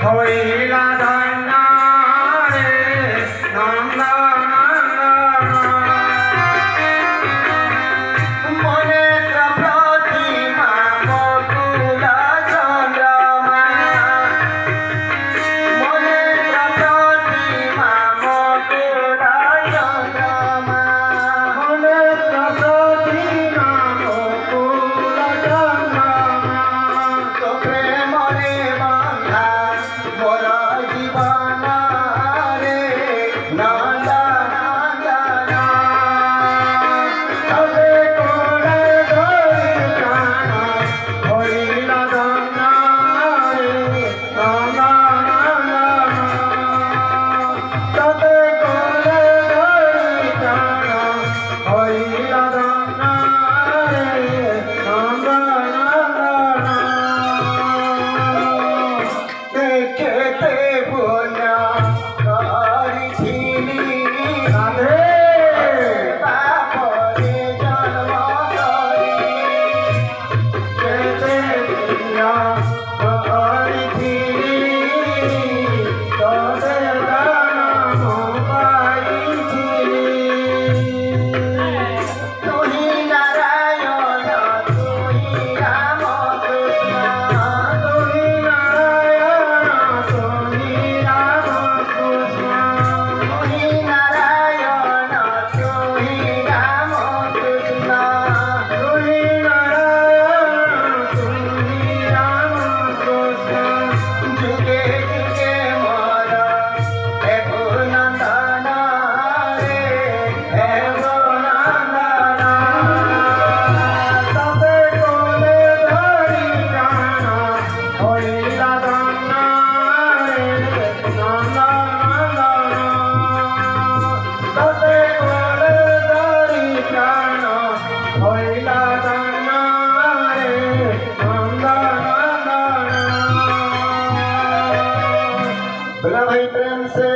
হইলা ধন্য রে নন্দন মনে প্রতিমা বকুল চন্দ্রমা মনে প্রতিমা বকুল চন্দ্রমা মনে প্রতিমা বকুল চন্দ্রমা তো প্রেমরে বাঁধা মোর জীবন রে নন্দন তবে কোলে ধরি প্রাণ হইলা ধন্য রে নন্দন তবে কোলে ধরি প্রাণ হইলা ধন্য রে নন্দন দেখতে বোনা করিছিলি রাধে তাপরে জন্ম করি দেখতে বোনা করিছিলি তবে দানম পাইছিলি তুই নারায়ণ তুই রাম কৃষ্ণ তুই নারায়ণ তুই রাম কৃষ্ণ তুই নারায়ণ তুই রাম কৃষ্ণ তুই নারায়ণ তুই রাম কৃষ্ণ যুগে যুগে মোর হে নন্দন রে হে নন্দন তবে কোলে ধরি প্রাণ হইলা ধন্য রে নন্দন তবে কোলে ধরি প্রাণ হইলা ধন্য রে নন্দন। बोला भाई प्रेम से।